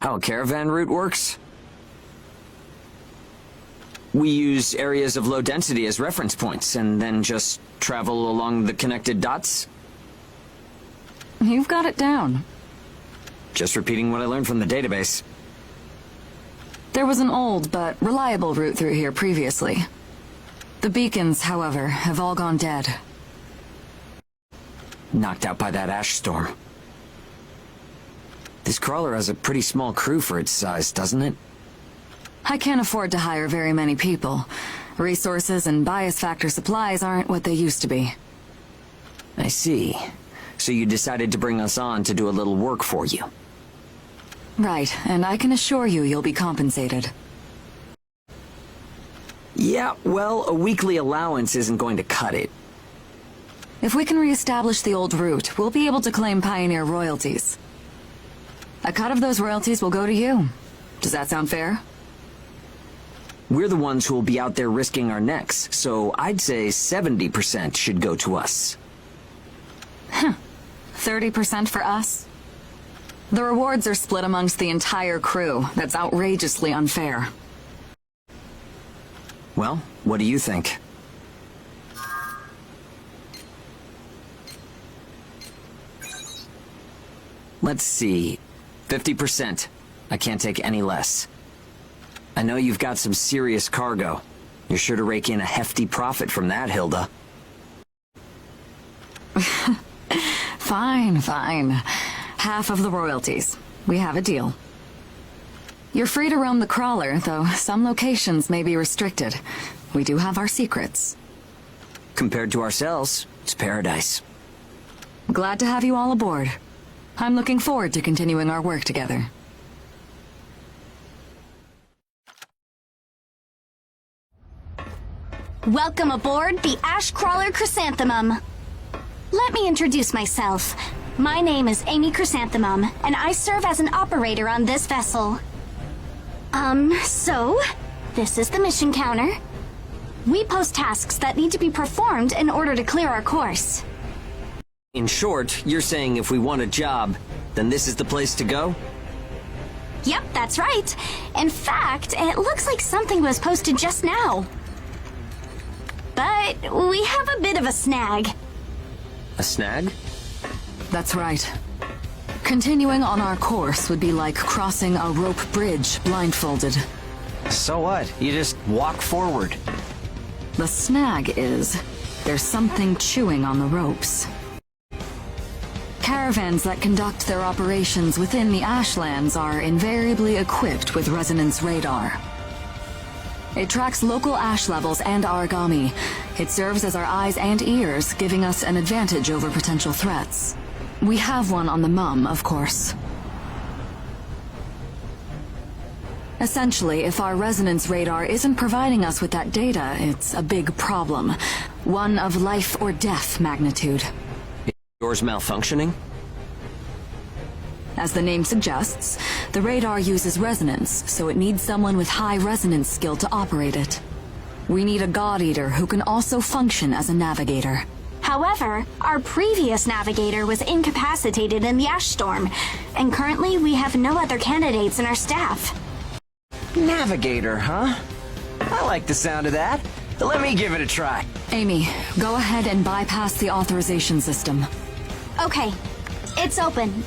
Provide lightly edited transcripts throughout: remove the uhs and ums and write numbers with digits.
How a caravan route works? We use areas of low density as reference points, and then just travel along the connected dots? You've got it down. Just repeating what I learned from the database. There was an old but reliable route through here previously. The beacons, however, have all gone dead. Knocked out by that ash storm. This crawler has a pretty small crew for its size, doesn't it? I can't afford to hire very many people. Resources and bias factor supplies aren't what they used to be. I see. So you decided to bring us on to do a little work for you. Right, and I can assure you you'll be compensated. Yeah, well, a weekly allowance isn't going to cut it. If we can reestablish the old route, we'll be able to claim Pioneer royalties. A cut of those royalties will go to you. Does that sound fair? We're the ones who will be out there risking our necks, so I'd say 70% should go to us. 30% for us? The rewards are split amongst the entire crew. That's outrageously unfair. Well, what do you think? Let's see. 50%. I can't take any less. I know you've got some serious cargo. You're sure to rake in a hefty profit from that, Hilda. Fine. Half of the royalties. We have a deal. You're free to roam the crawler, though some locations may be restricted. We do have our secrets. Compared to ourselves, it's paradise. Glad to have you all aboard. I'm looking forward to continuing our work together. Welcome aboard the Ash Crawler Chrysanthemum. Let me introduce myself. My name is Amy Chrysanthemum, and I serve as an operator on this vessel. So, this is the mission counter. We post tasks that need to be performed in order to clear our course. In short, you're saying if we want a job, then this is the place to go? Yep, that's right. In fact, it looks like something was posted just now. But we have a bit of a snag. A snag? That's right. Continuing on our course would be like crossing a rope bridge blindfolded. So what? You just walk forward. The snag is, there's something chewing on the ropes. Caravans that conduct their operations within the Ashlands are invariably equipped with resonance radar. It tracks local ash levels and Aragami. It serves as our eyes and ears, giving us an advantage over potential threats. We have one on the Mum, of course. Essentially, if our resonance radar isn't providing us with that data, it's a big problem. One of life or death magnitude. Is yours malfunctioning? As the name suggests, the radar uses resonance, so it needs someone with high resonance skill to operate it. We need a God Eater who can also function as a navigator. However, our previous navigator was incapacitated in the ash storm, and currently we have no other candidates in our staff. Navigator, huh? I like the sound of that. Let me give it a try. Amy, go ahead and bypass the authorization system. Okay, it's open.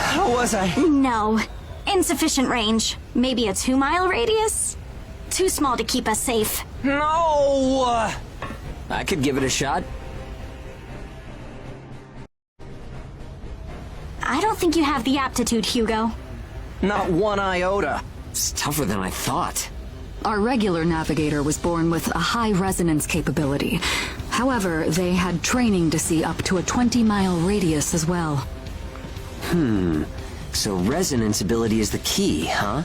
How was I? No. Insufficient range. Maybe a 2-mile radius? Too small to keep us safe. No! I could give it a shot. I don't think you have the aptitude, Hugo. Not one iota. It's tougher than I thought. Our regular navigator was born with a high resonance capability. However, they had training to see up to a 20-mile radius as well. So resonance ability is the key, huh?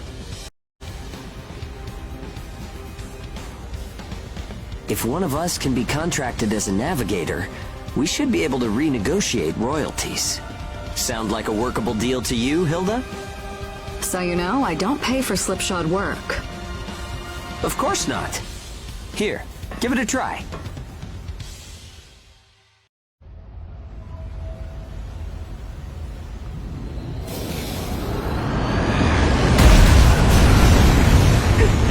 If one of us can be contracted as a navigator, we should be able to renegotiate royalties. Sound like a workable deal to you, Hilda? So you know, I don't pay for slipshod work. Of course not. Here, give it a try.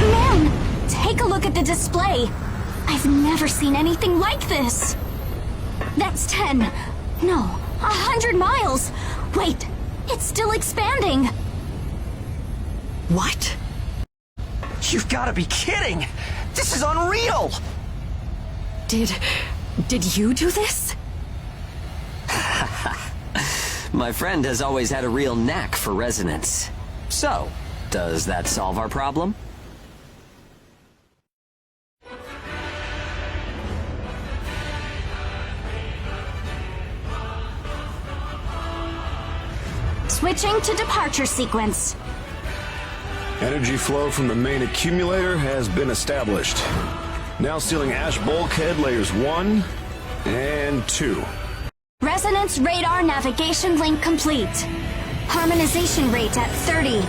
Man, take a look at the display. I've never seen anything like this. That's 10. No, 100 miles. Wait, it's still expanding. What? You've got to be kidding! This is unreal! Did you do this? My friend has always had a real knack for resonance. So, does that solve our problem? Switching to departure sequence. Energy flow from the main accumulator has been established. Now sealing ash bulkhead layers 1 and 2. Resonance radar navigation link complete. Harmonization rate at 30,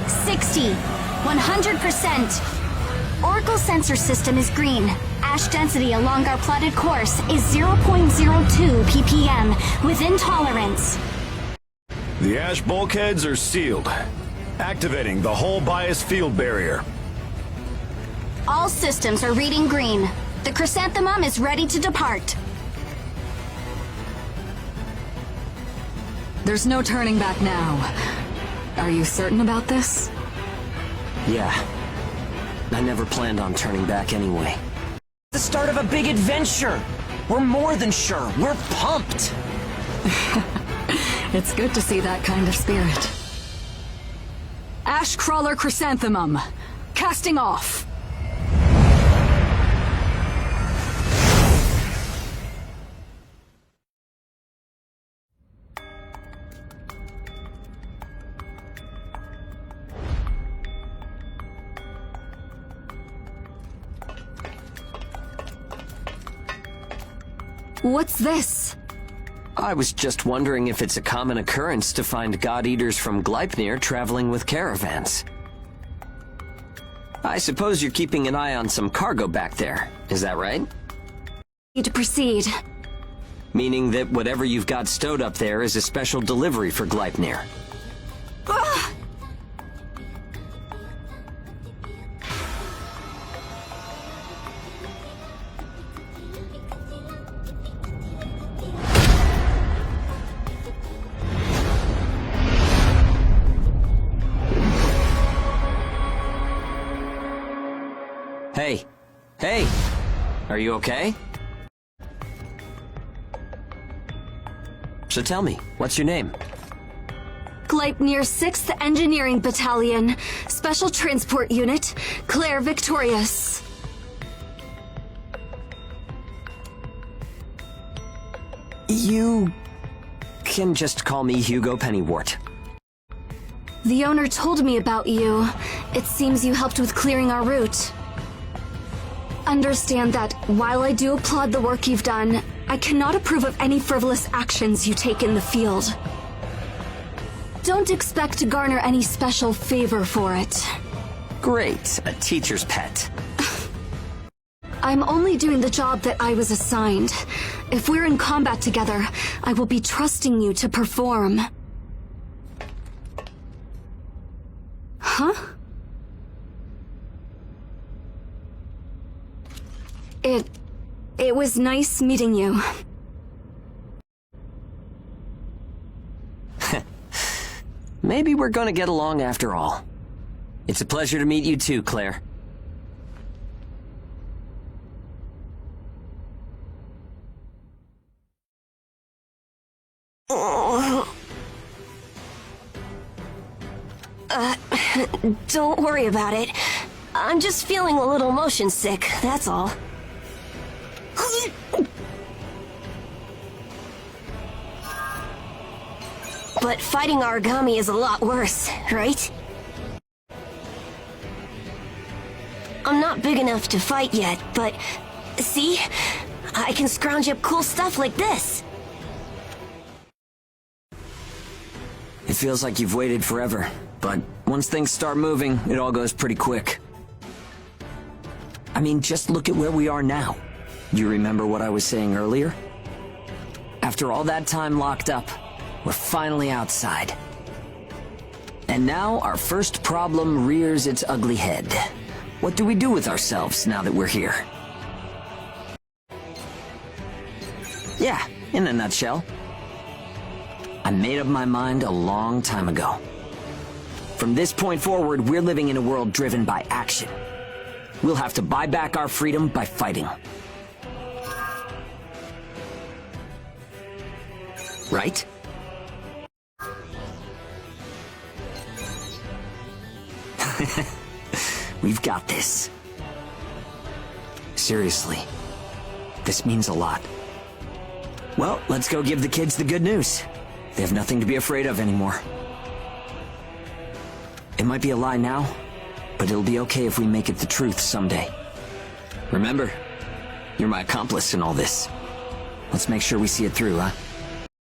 60, 100%. Oracle sensor system is green. Ash density along our plotted course is 0.02 ppm, within tolerance. The ash bulkheads are sealed. Activating the hull bias field barrier. All systems are reading green. The chrysanthemum is ready to depart. There's no turning back now. Are you certain about this? Yeah. I never planned on turning back anyway. The start of a big adventure! We're more than sure. We're pumped! It's good to see that kind of spirit. Ash Crawler Chrysanthemum, casting off. What's this? I was just wondering if it's a common occurrence to find God-Eaters from Gleipnir traveling with caravans. I suppose you're keeping an eye on some cargo back there, is that right? Need to proceed. Meaning that whatever you've got stowed up there is a special delivery for Gleipnir. Ugh. Hey! Hey! Are you okay? So tell me, what's your name? Gleipnir 6th Engineering Battalion, Special Transport Unit, Claire Victorious. You can just call me Hugo Pennywort. The owner told me about you. It seems you helped with clearing our route. Understand that while I do applaud the work you've done, I cannot approve of any frivolous actions you take in the field. Don't expect to garner any special favor for it. Great, a teacher's pet. I'm only doing the job that I was assigned. If we're in combat together, I will be trusting you to perform. Huh? It was nice meeting you. Maybe we're gonna get along after all. It's a pleasure to meet you too, Claire. Don't worry about it. I'm just feeling a little motion sick, that's all. But fighting Aragami is a lot worse, right? I'm not big enough to fight yet, but see? I can scrounge up cool stuff like this. It feels like you've waited forever, but once things start moving, it all goes pretty quick. I mean, just look at where we are now. Do you remember what I was saying earlier? After all that time locked up, we're finally outside. And now our first problem rears its ugly head. What do we do with ourselves now that we're here? Yeah, in a nutshell. I made up my mind a long time ago. From this point forward, we're living in a world driven by action. We'll have to buy back our freedom by fighting. Right? We've got this. Seriously, this means a lot. Well, let's go give the kids the good news. They have nothing to be afraid of anymore. It might be a lie now, but it'll be okay if we make it the truth someday. Remember, you're my accomplice in all this. Let's make sure we see it through, huh?